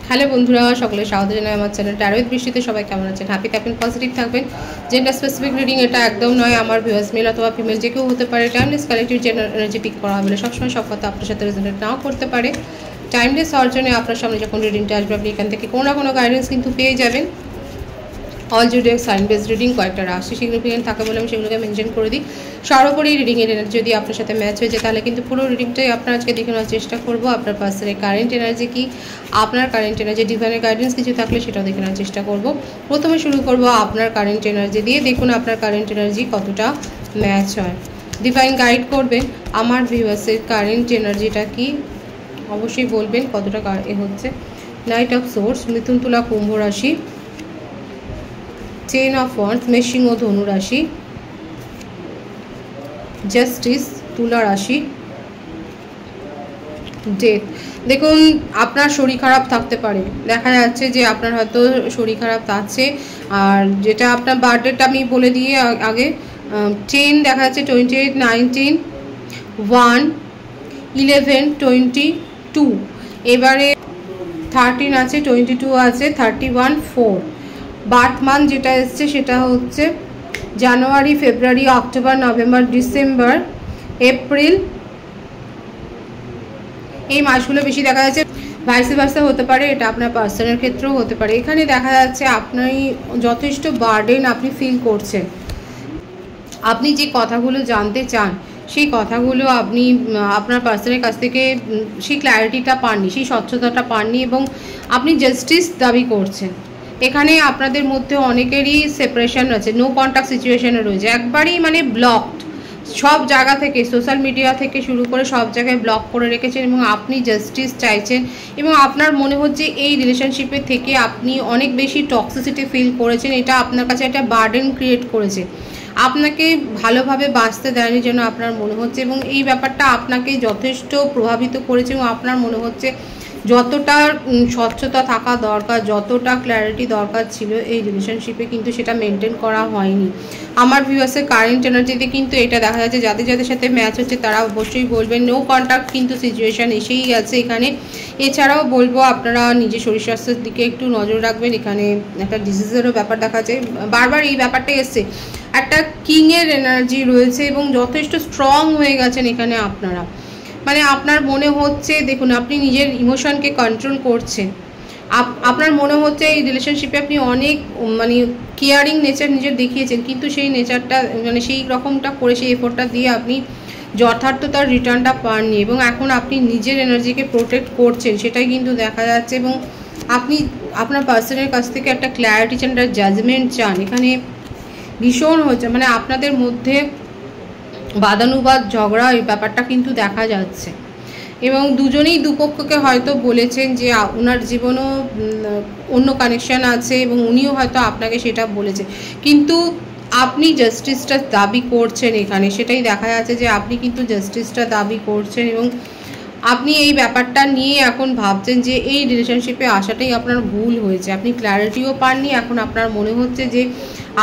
Hello বন্ধুরা, সকলে স্বাগত জানাই আমার চ্যানেল ট্যারো উইথ বৃষ্টিতে। সবাই কেমন আছেন? হ্যাপি থাকবেন, পজিটিভ থাকবেন। জেন্ডার স্পেসিফিক রিডিং এটা একদম নয়। আমার ভিউয়ার্স মেল অথবা ফিমেল যে কেউ হতে পারে। Timeless collective gender energy pick করা হবে, সবসময় সব কথা আপনার সাথে রেজোনেট নাও করতে পারে। টাইমলেস হওয়ার জন্য আপনার সামনে যখন রিডিংটা আসবে, আপনি এখান থেকে কোনো না কোনো গাইডেন্স কিন্তু পেয়ে যাবেন। All zodiac sign based reading, কয়েকটা রাশি সিগনিফিকেন্ট থাকে বলে আমি সেগুলোকে মেনশন করে দিই। সর্বোপরি রিডিংয়ের এনার্জি যদি আপনার সাথে ম্যাচ হয়েছে, তাহলে কিন্তু পুরো রিডিংটাই আপনার আজকে দেখে নেওয়ার চেষ্টা করবো। আপনার পার্সনের কারেন্ট এনার্জি কি, আপনার কারেন্ট এনার্জি ডিভাইনের গাইডেন্স কিছু থাকলে সেটাও দেখে নেওয়ার চেষ্টা করবো। প্রথমে শুরু করবো আপনার কারেন্ট এনার্জি দিয়ে। দেখুন আপনার কারেন্ট এনার্জি কতটা ম্যাচ হয়। ডিভাইন গাইড করবেন আমার ভিউয়ার্সের কারেন্ট এনার্জিটা কি, অবশ্যই বলবেন কতটা হচ্ছে। নাইট অফ সোর্স, মিথুন তুলা কুম্ভ রাশি, 10 অফ ওয়ান্ডস মেষ সিংহ ধনু রাশি, জাস্টিস তুলা রাশি, ডেথ। দেখুন আপনার শরীর খারাপ থাকতে পারে, দেখা যাচ্ছে যে আপনার হয়তো শরীর খারাপ আছে। আর যেটা আপনার বার্থডেটা আমি বলে দিয়ে আগে 10 দেখা যাচ্ছে, 28, 19, 1, 11, 22, এবারে 13 আছে, 22 আছে, 31, 4। বার্থ মান্থ যেটা এসছে সেটা হচ্ছে জানুয়ারি, ফেব্রুয়ারি, অক্টোবর, নভেম্বর, ডিসেম্বর, এপ্রিল। এই মাসগুলো বেশি দেখা যাচ্ছে। ভাইস ভার্সা হতে পারে, এটা আপনার পার্সনের ক্ষেত্রেও হতে পারে। এখানে দেখা যাচ্ছে আপনি যথেষ্ট বার্ডেন আপনি ফিল করছেন। আপনি যে কথাগুলো জানতে চান সেই কথাগুলো আপনি আপনার পার্সনের কাছ থেকে সেই ক্ল্যারিটিটা পাননি, সেই স্বচ্ছতাটা পাননি, এবং আপনি জাস্টিস দাবি করছেন। এখানে আপনাদের মধ্যে অনেকেরই সেপারেশন আছে, নো কন্ট্যাক্ট সিচুয়েশনে রয়েছে, একবারই মানে ব্লকড। সব জায়গা থেকে, সোশ্যাল মিডিয়া থেকে শুরু করে সব জায়গায় ব্লক করে রেখেছেন, এবং আপনি জাস্টিস চাইছেন। এবং আপনার মনে হচ্ছে এই রিলেশনশিপে থেকে আপনি অনেক বেশি টক্সিসিটি ফিল করেছেন। এটা আপনার কাছে একটা বার্ডেন ক্রিয়েট করেছে, আপনাকে ভালোভাবে বাঁচতে দেয়নি যেন আপনার মনে হচ্ছে। এবং এই ব্যাপারটা আপনাকে যথেষ্ট প্রভাবিত করেছে, এবং আপনার মনে হচ্ছে যতটা স্বচ্ছতা থাকা দরকার, যতটা ক্ল্যারিটি দরকার ছিল এই রিলেশনশিপে, কিন্তু সেটা মেনটেন করা হয়নি। আমার ভিউয়ার্সের কারেন্ট এনার্জিতে কিন্তু এটা দেখা যাচ্ছে। যাদের যাদের সাথে ম্যাচ হচ্ছে তারা অবশ্যই বলবেন নো কন্ট্যাক্ট কিন্তু সিচুয়েশান এসেই গেছে এখানে। এছাড়াও বলবো আপনারা নিজের শরীর স্বাস্থ্যের দিকে একটু নজর রাখবেন। এখানে একটা ডিজিজেরও ব্যাপার দেখা যাচ্ছে, বারবার এই ব্যাপারটা এসছে। একটা কিংয়ের এনার্জি রয়েছে এবং যথেষ্ট স্ট্রং হয়ে গেছেন এখানে আপনারা। মানে আপনার মনে হচ্ছে, দেখুন আপনি নিজের ইমোশনকে কন্ট্রোল করছেন। আপনার মনে হচ্ছে এই রিলেশনশিপে আপনি অনেক মানে কেয়ারিং নেচার নিজের দেখিয়েছেন, কিন্তু সেই নেচারটা মানে সেই রকমটা করে, সেই এফোর্টটা দিয়ে আপনি যথার্থ তার রিটার্নটা পাননি, এবং এখন আপনি নিজের এনার্জিকে প্রোটেক্ট করছেন, সেটাই কিন্তু দেখা যাচ্ছে। এবং আপনি আপনার পার্সনের কাছ থেকে একটা ক্ল্যারিটি চান, একটা জাজমেন্ট চান। এখানে ভীষণ হচ্ছে মানে আপনাদের মধ্যে বাদানুবাদ, ঝগড়া, এই ব্যাপারটা কিন্তু দেখা যাচ্ছে। এবং দুজনেই দুপক্ষকে হয়তো বলেছেন যে ওনার জীবনও অন্য কানেকশান আছে, এবং উনিও হয়তো আপনাকে সেটা বলেছে, কিন্তু আপনি জাস্টিসটা দাবি করছেন এখানে। সেটাই দেখা যাচ্ছে যে আপনি কিন্তু জাস্টিসটা দাবি করছেন, এবং আপনি এই ব্যাপারটা নিয়ে এখন ভাবছেন যে এই রিলেশনশিপে আসাটাই আপনার ভুল হয়েছে। আপনি ক্ল্যারিটিও পাননি। এখন আপনার মনে হচ্ছে যে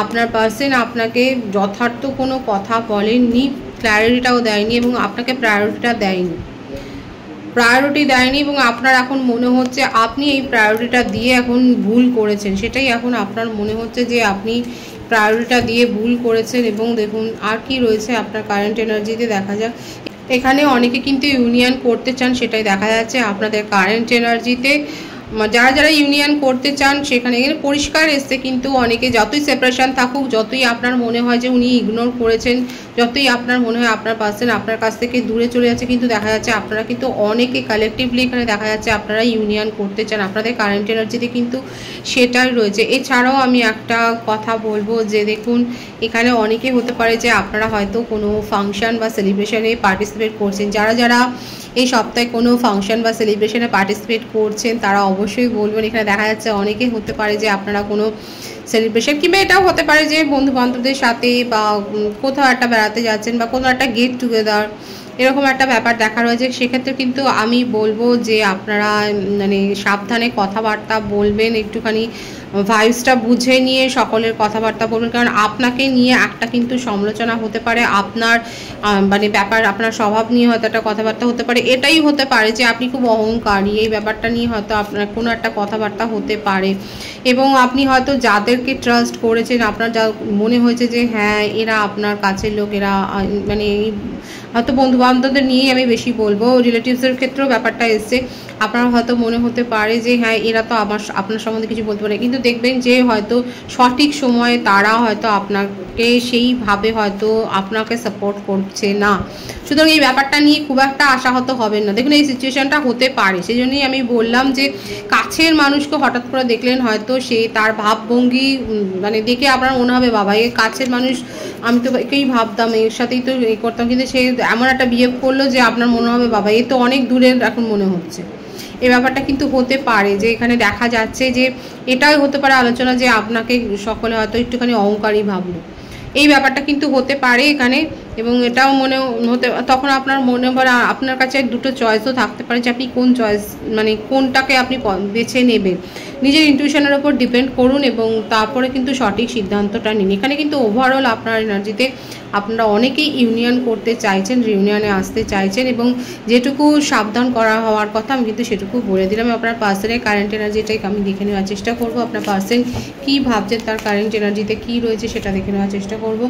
আপনার পার্সন আপনাকে যথার্থ কোনো কথা বলেননি, ক্ল্যারিটিটাও দেয়নি, এবং আপনাকে প্রায়োরিটি দেয়নি, এবং আপনার এখন মনে হচ্ছে আপনি এই প্রায়োরিটিটা দিয়ে এখন ভুল করেছেন। সেটাই এখন আপনার মনে হচ্ছে যে আপনি প্রায়োরিটিটা দিয়ে ভুল করেছেন। এবং দেখুন আর কি রয়েছে আপনার কারেন্ট এনার্জিতে দেখা যাক। এখানে অনেকে কিন্তু ইউনিয়ন করতে চান, সেটাই দেখা যাচ্ছে আপনাদের কারেন্ট এনার্জিতে। যারা যারা ইউনিয়ন করতে চান সেখানে পরিষ্কার এসছে, কিন্তু অনেকে যতই সেপারেশন থাকুক, যতই আপনার মনে হয় যে উনি ইগনোর করেছেন, যতই আপনার মনে হয় আপনার পার্সন আপনার কাছ থেকে দূরে চলে যাচ্ছে, কিন্তু দেখা যাচ্ছে আপনারা কিন্তু অনেকে কালেকটিভলি এখানে দেখা যাচ্ছে আপনারা ইউনিয়ন করতে চান। আপনাদের কারেন্ট এনার্জিতে কিন্তু সেটাই রয়েছে। এছাড়াও আমি একটা কথা বলবো যে দেখুন এখানে অনেকে হতে পারে যে আপনারা হয়তো কোনো ফাংশন বা সেলিব্রেশনে পার্টিসিপেট করছেন। যারা যারা এই সপ্তাহে কোনো ফাংশন বা সেলিব্রেশনে পার্টিসিপেট করছেন তারা অবশ্যই বলবেন। এখানে দেখা যাচ্ছে অনেকে হতে পারে যে আপনারা কোনো সেলিব্রেশন, কিংবা এটাও হতে পারে যে বন্ধু বান্ধবদের সাথে বা কোথাও একটা বেড়াতে যাচ্ছেন, বা কোনো একটা গেট টুগেদার, এরকম একটা ব্যাপার দেখা রয়েছে। সেক্ষেত্রে কিন্তু আমি বলবো যে আপনারা মানে সাবধানে কথাবার্তা বলবেন, একটুখানি ভাইবসটা বুঝে নিয়ে সকলের কথাবার্তা বলবেন, কারণ আপনাকে নিয়ে একটা কিন্তু সমালোচনা হতে পারে, আপনার মানে ব্যাপার আপনার স্বভাব নিয়ে হয়তো একটা কথাবার্তা হতে পারে। এটাই হতে পারে যে আপনি খুব অহংকারী, এই ব্যাপারটা নিয়ে হয়তো আপনার কোনো একটা কথাবার্তা হতে পারে, এবং আপনি হয়তো যাদেরকে ট্রাস্ট করেছেন, আপনার যা মনে হয়েছে যে হ্যাঁ এরা আপনার কাছের লোক, এরা মানে হয়তো বন্ধু বান্ধবদের নিয়েই আমি বেশি বলবো, রিলেটিভসের ক্ষেত্রেও ব্যাপারটা এসছে, আপনার হয়তো মনে হতে পারে যে হ্যাঁ এরা তো আপনার সম্বন্ধে কিছু বলতে পারে, কিন্তু দেখবেন যে হয়তো সঠিক সময়ে তারা হয়তো আপনাকে সেইভাবে হয়তো আপনাকে সাপোর্ট করছে না। সুতরাং এই ব্যাপারটা নিয়ে খুব একটা আশাহত হবেন না। দেখুন এই সিচুয়েশনটা হতে পারে, সেই জন্যই আমি বললাম যে কাছের মানুষকে হঠাৎ করে দেখলেন হয়তো সে তার ভাবভঙ্গি মানে দেখে আপনার মনে হবে বাবা এ কাছের মানুষ, আমি তো একেই ভাবতাম, এর সাথেই তো এই করতাম, কিন্তু সে এমন একটা বিহেভ করলো যে আপনার মনে হবে বাবা এ তো অনেক দূরের এখন মনে হচ্ছে। এই ব্যাপারটা কিন্তু হতে পারে, যে এখানে দেখা যাচ্ছে যে এটাই হতে পারে আলোচনা যে আপনাকে সকলে হয়তো একটুখানি অহংকারী ভাবলো, এই ব্যাপারটা কিন্তু হতে পারে এখানে। এবং এটাও মনে হতে তখন আপনার মনে হয় আপনার কাছে দুটো চয়েসও থাকতে পারে যে আপনি কোন চয়েস মানে কোনটাকে আপনি বেছে নেবেন। নিজের ইনটিউশনের ওপর ডিপেন্ড করুন এবং তারপরে কিন্তু সঠিক সিদ্ধান্তটা নিন। এখানে কিন্তু ওভারঅল আপনার এনার্জিতে আপনারা অনেকেই ইউনিয়ন করতে চাইছেন, রিউনিয়নে আসতে চাইছেন, এবং যেটুকু সাবধান করা হওয়ার কথা আমি কিন্তু সেটুকু বলে দিলাম। আপনার পার্সনের কারেন্ট এনার্জিটাই আমি দেখে নেওয়ার চেষ্টা করব, আপনার পার্সন কী ভাবছেন, তার কারেন্ট এনার্জিতে কী রয়েছে সেটা দেখে নেওয়ার চেষ্টা করব।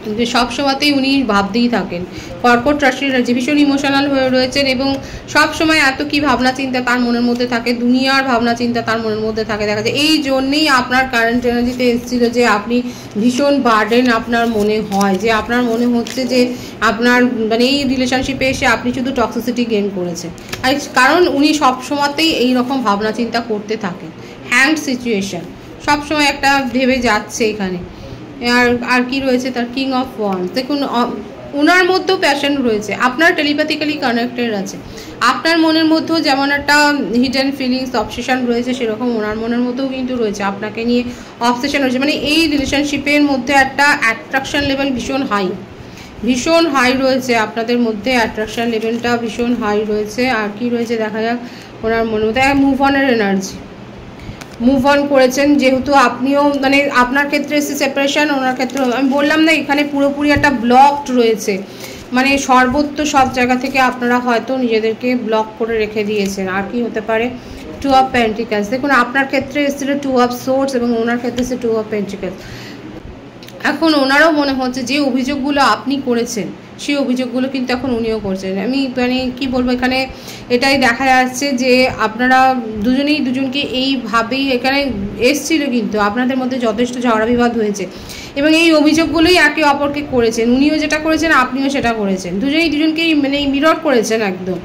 কিন্তু সব সময়তেই উনি ভাবতেই থাকেন, কর্কট রাশির রাশি ভীষণ ইমোশনাল হয়ে রয়েছেন, এবং সব সময় এত কি ভাবনা চিন্তা তার মনের মধ্যে থাকে, দুনিয়ার ভাবনা চিন্তা তার মনের মধ্যে থাকে দেখা যায়। এই জন্যেই আপনার কারেন্ট এনার্জিতে এসেছিল যে আপনি ভীষণ বার্ডেন আপনার মনে হয়, যে আপনার মনে হচ্ছে যে আপনার মানে এই রিলেশনশিপে এসে আপনি শুধু টক্সিসিটি গেইন করেছেন। আর কারণ উনি সব সময়তেই এইরকম ভাবনা চিন্তা করতে থাকেন, হ্যান্ড সিচুয়েশন সবসময় একটা ভেবে যাচ্ছে এখানে। আর কি রয়েছে তার কিং অফ ওয়ান্স, দেখুন ওনার মধ্যেও প্যাশন রয়েছে, আপনার টেলিপ্যাথিক্যালি কানেক্টেড আছে, আপনার মনের মধ্যেও যেমন একটা হিডেন ফিলিংস অবসেশন রয়েছে, সেরকম ওনার মনের মধ্যেও কিন্তু রয়েছে, আপনাকে নিয়ে অবসেশন রয়েছে। মানে এই রিলেশনশিপের মধ্যে একটা অ্যাট্রাকশন লেভেল ভীষণ হাই রয়েছে, আপনাদের মধ্যে অ্যাট্রাকশন লেভেলটা ভীষণ হাই রয়েছে। আর কি রয়েছে দেখা যাক ওনার মনের মধ্যে, মুভ অনের এনার্জি, মুভ অন করেছেন, যেহেতু আপনিও মানে আপনার ক্ষেত্রে এসে সেপারেশন, ওনার ক্ষেত্রে আমি বললাম না এখানে পুরোপুরি একটা ব্লকড রয়েছে, মানে সর্বত্র সব জায়গা থেকে আপনারা হয়তো নিজেদেরকে ব্লক করে রেখে দিয়েছেন। আর কি হতে পারে, টু অফ পেন্টিকলস, দেখুন আপনার ক্ষেত্রে এসেছিল টু অফ সোর্স এবং ওনার ক্ষেত্রে এসে টু অফ পেন্টিকলস। এখন ওনারও মনে হচ্ছে যে অভিযোগগুলো আপনি করেছেন সেই অভিযোগগুলো কিন্তু এখন উনিও করছেন। আমি মানে কি বলবো, এখানে এটাই দেখা যাচ্ছে যে আপনারা দুজনেই দুজনকে এইভাবেই এখানে এসছিল, কিন্তু আপনাদের মধ্যে যথেষ্ট ঝগড়া বিবাদ হয়েছে এবং এই অভিযোগগুলোই একে অপরকে করেছেন, উনিও যেটা করেছেন আপনিও সেটা করেছেন, দুজনেই দুজনকেই মানে মিরর করেছেন একদম।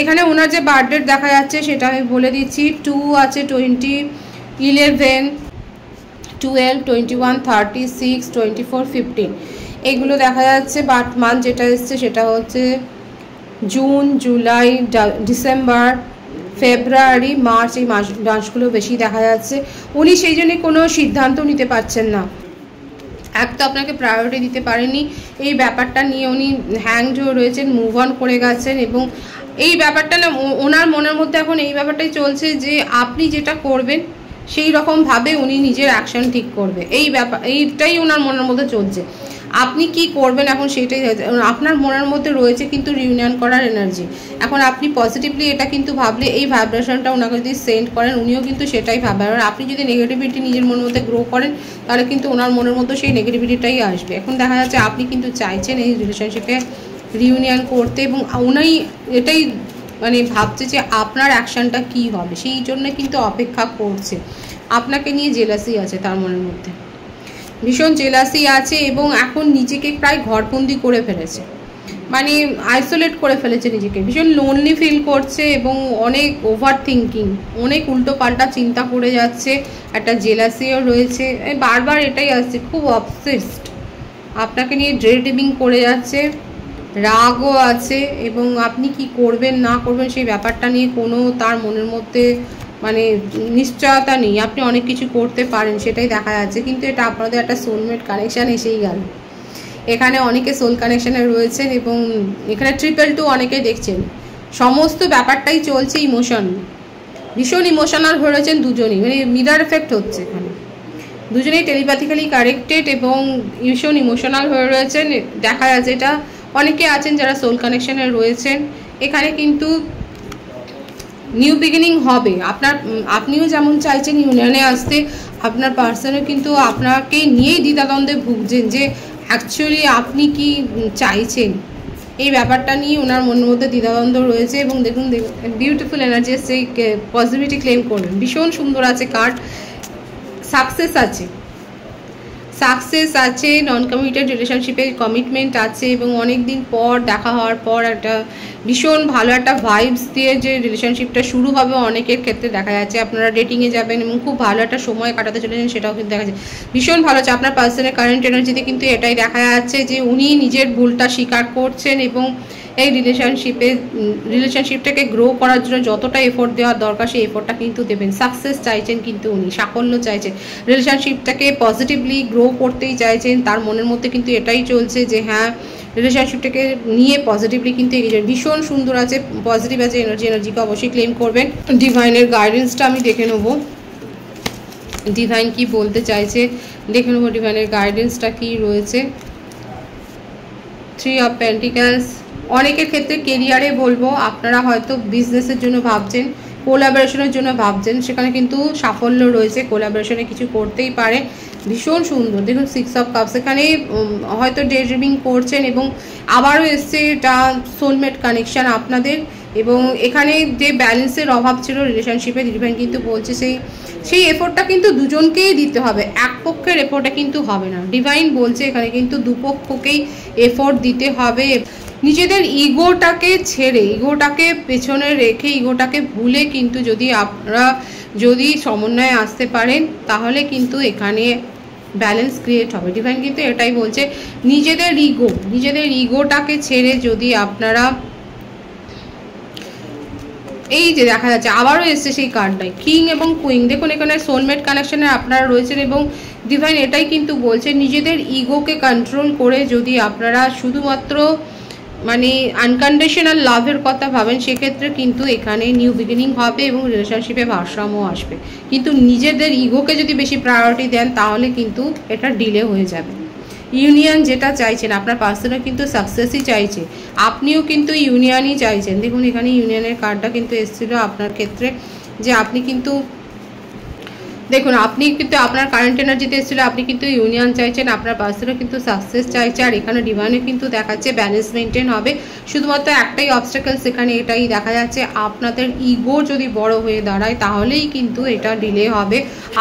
এখানে ওনার যে বার্থডে দেখা যাচ্ছে সেটা আমি বলে দিচ্ছি, 2 আছে, 20, 11, 12, 21, 36, 24, 15 এগুলো দেখা যাচ্ছে। বাট মান্থ যেটা এসছে সেটা হচ্ছে জুন, জুলাই, ডিসেম্বর, ফেব্রুয়ারি, মার্চ, এই মাসগুলো বেশি দেখা যাচ্ছে। উনি সেই জন্যে কোনো সিদ্ধান্ত নিতে পারছেন না, এক তো আপনাকে প্রায়োরিটি দিতে পারেনি, এই ব্যাপারটা নিয়ে উনি হ্যাংড হয়ে রয়েছেন, মুভ অন করে গেছেন। এবং এই ব্যাপারটা না ওনার মনের মধ্যে এখন এই ব্যাপারটাই চলছে যে আপনি যেটা করবেন সেই রকমভাবে উনি নিজের অ্যাকশন ঠিক করবে, এই ব্যাপার এইটাই ওনার মনের মধ্যে চলছে। আপনি কি করবেন এখন সেটাই আপনার মনের মধ্যে রয়েছে, কিন্তু রিউনিয়ন করার এনার্জি। এখন আপনি পজিটিভলি এটা কিন্তু ভাবলে এই ভাইব্রেশনটা ওনাকে যদি সেন্ড করেন উনিও কিন্তু সেটাই ভাববেন। আর আপনি যদি নেগেটিভিটি নিজের মনের মধ্যে গ্রো করেন তাহলে কিন্তু ওনার মনের মধ্যে সেই নেগেটিভিটিটাই আসবে। এখন দেখা যাচ্ছে আপনি কিন্তু চাইছেন এই রিলেশনশিপে রিউনিয়ন করতে, এবং উনি এটাই মানে ভাবছে যে আপনার অ্যাকশানটা কী হবে, সেই জন্য কিন্তু অপেক্ষা করছে। আপনাকে নিয়ে জেলাসি আছে তার মনের মধ্যে, ভীষণ জেলাসি আছে, এবং এখন নিজেকে প্রায় ঘরবন্দি করে ফেলেছে, মানে আইসোলেট করে ফেলেছে নিজেকে, ভীষণ লোনলি ফিল করছে এবং অনেক ওভার থিঙ্কিং, অনেক উল্টো পাল্টা চিন্তা করে যাচ্ছে, একটা জেলাসিও রয়েছে, বারবার এটাই আসছে, খুব অবসেসড, আপনাকে নিয়ে ড্রেডিং করে যাচ্ছে, রাগও আছে, এবং আপনি কি করবেন না করবেন সেই ব্যাপারটা নিয়ে কোনো তার মনের মধ্যে মানে নিশ্চয়তা নেই। আপনি অনেক কিছু করতে পারেন সেটাই দেখা যাচ্ছে, কিন্তু এটা আপনাদের একটা সোলমেট কানেকশান এসেই গেল। এখানে অনেকে সোল কানেকশানে রয়েছেন এবং এখানে 222 অনেকে দেখছেন। সমস্ত ব্যাপারটাই চলছে ইমোশন, ভীষণ ইমোশনাল হয়ে রয়েছেন দুজনই, মানে মিরার এফেক্ট হচ্ছে এখানে। দুজনেই টেলিপ্যাথিক্যালি কানেক্টেড এবং ভীষণ ইমোশনাল হয়ে রয়েছেন। দেখা যাচ্ছে এটা অনেকে আছেন যারা সোল কানেকশানে রয়েছেন। এখানে কিন্তু নিউ বিগিনিং হবে। আপনিও যেমন চাইছেন ইউনিয়নে আসতে, আপনার পার্সনও কিন্তু আপনাকে নিয়েই দ্বিধাদ্বন্দ্বে ভুগছেন যে অ্যাকচুয়ালি আপনি কি চাইছেন, এই ব্যাপারটা নিয়ে ওনার মনের মধ্যে দ্বিধাদ্বন্দ্ব রয়েছে। এবং দেখুন বিউটিফুল এনার্জি সেই পজিটিভিটি ক্লেম করবেন। ভীষণ সুন্দর আছে কার্ড, সাকসেস আছে, সাকসেস আছে, নন কমিটেড রিলেশনশিপে কমিটমেন্ট আছে এবং অনেক দিন পর দেখা হওয়ার পর একটা ভীষণ ভালো একটা ভাইবস দিয়ে যে রিলেশনশিপটা শুরু হবে অনেকের ক্ষেত্রে দেখা যাচ্ছে। আপনারা ডেটিংয়ে যাবেন এবং খুব ভালো একটা সময় কাটাতে চলেছেন, সেটাও কিন্তু দেখা যাচ্ছে। ভীষণ ভালো আছে আপনার পার্সনের কারেন্ট এনার্জিতে কিন্তু এটাই দেখা যাচ্ছে যে উনি নিজের ভুলটা স্বীকার করছেন এবং এই রিলেশনশিপটাকে গ্রো করার জন্য যতটা এফোর্ট দেওয়ার দরকার সেই এফোর্টটা কিন্তু দেবেন। সাকসেস চাইছেন কিন্তু উনি, সাফল্য চাইছেন, রিলেশনশিপটাকে পজিটিভলি গ্রো করতেই চাইছেন। তার মনের মধ্যে কিন্তু এটাই চলছে যে হ্যাঁ রিলেশনশিপটাকে নিয়ে পজিটিভলি কিন্তু এগিয়ে যাবেন। ভীষণ সুন্দর আছে, পজিটিভ আছে এনার্জিকে অবশ্যই ক্লেম করবেন। ডিভাইনের গাইডেন্সটা আমি দেখে নেব, ডিভাইন কি বলতে চাইছে দেখে নেবো, ডিভাইনের গাইডেন্সটা কি রয়েছে। 3 অফ পেন্টিকলস, অনেকের ক্ষেত্রে কেরিয়ারে বলবো আপনারা হয়তো বিজনেসের জন্য ভাবছেন, কোলাবোরেশনের জন্য ভাবছেন, সেখানে কিন্তু সাফল্য রয়েছে, কোলাবোরেশনে কিছু করতেই পারে। ভীষণ সুন্দর দেখুন 6 অফ কাপস, এখানে হয়তো ডে ড্রিমিং করছেন এবং আবারও এসছে এটা সোলমেট কানেকশান আপনাদের। এবং এখানে যে ব্যালেন্সের অভাব ছিল রিলেশনশিপে, ডিভাইন কিন্তু বলছে সেই এফোর্টটা কিন্তু দুজনকেই দিতে হবে, এক পক্ষের এফোর্টটা কিন্তু হবে না। ডিভাইন বলছে এখানে কিন্তু দুপক্ষকেই এফোর্ট দিতে হবে। নিজেদের ইগোটাকে ছেড়ে, ইগোটাকে পেছনে রেখে, ইগোটাকে ভুলে কিন্তু যদি সমন্বয়ে আসতে পারেন তাহলে কিন্তু এখানে ব্যালেন্স ক্রিয়েট হবে। ডিভাইন কিন্তু এটাই বলছে নিজেদের ইগোটাকে ছেড়ে যদি আপনারা, এই যে দেখা যাচ্ছে আবারও এসছে সেই কার্ডটাই কিং এবং কুইন, দেখুন এখানে সোলমেট কানেকশনে আপনারা রয়েছেন এবং ডিভাইন এটাই কিন্তু বলছে নিজেদের ইগোকে কন্ট্রোল করে যদি আপনারা শুধুমাত্র মানে আনকন্ডিশনাল লাভের কথা ভাবেন সেক্ষেত্রে কিন্তু এখানে নিউ বিগিনিং হবে এবং রিলেশনশিপে ভারসাম্য আসবে। কিন্তু নিজেদের ইগোকে যদি বেশি প্রায়োরিটি দেন তাহলে কিন্তু এটা ডিলে হয়ে যাবে। ইউনিয়ন যেটা চাইছেন আপনার পার্সনও কিন্তু সাকসেসই চাইছে, আপনিও কিন্তু ইউনিয়নই চাইছেন। দেখুন এখানে ইউনিয়নের কার্ডটা কিন্তু এসেছিলো আপনার ক্ষেত্রে যে আপনি কিন্তু দেখুন আপনি কিন্তু আপনার কারেন্ট এনার্জিতে এসেছিল, আপনি কিন্তু ইউনিয়ন চাইছেন, আপনার পার্সনও কিন্তু সাকসেস চাইছে। আর এখানে ডিভাইনে কিন্তু দেখাচ্ছে ব্যালেন্স মেনটেন হবে, শুধুমাত্র একটাই অবস্টাকেলস এখানে এটাই দেখা যাচ্ছে, আপনাদের ইগো যদি বড় হয়ে দাঁড়ায় তাহলেই কিন্তু এটা ডিলে হবে,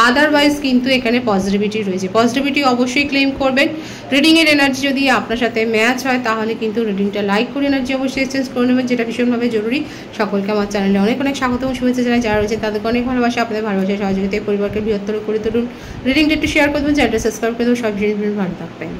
আদারওয়াইজ কিন্তু এখানে পজিটিভিটি রয়েছে। পজিটিভিটি অবশ্যই ক্লেম করবেন। রিডিংয়ের এনার্জি যদি আপনার সাথে ম্যাচ হয় তাহলে কিন্তু রিডিংটা লাইক করে এনার্জি অবশ্যই এক্সচেঞ্জ করে নেবেন, যেটা ভীষণভাবে জরুরি। সকলকে আমার চ্যানেলে অনেক অনেক স্বাগত এবং শুভেচ্ছা জানাই। যারা রয়েছে তাদেরকে অনেক ভালোবাসা, আপনাদের ভালোবাসা সহযোগিতায় পরিবারকে বৃহত্তর করে তুলুন। রিডিংটা একটু শেয়ার করবেন, চ্যানেলটা সাবস্ক্রাইব করে দেবেন, সব জিনিস ভালো থাকবেন।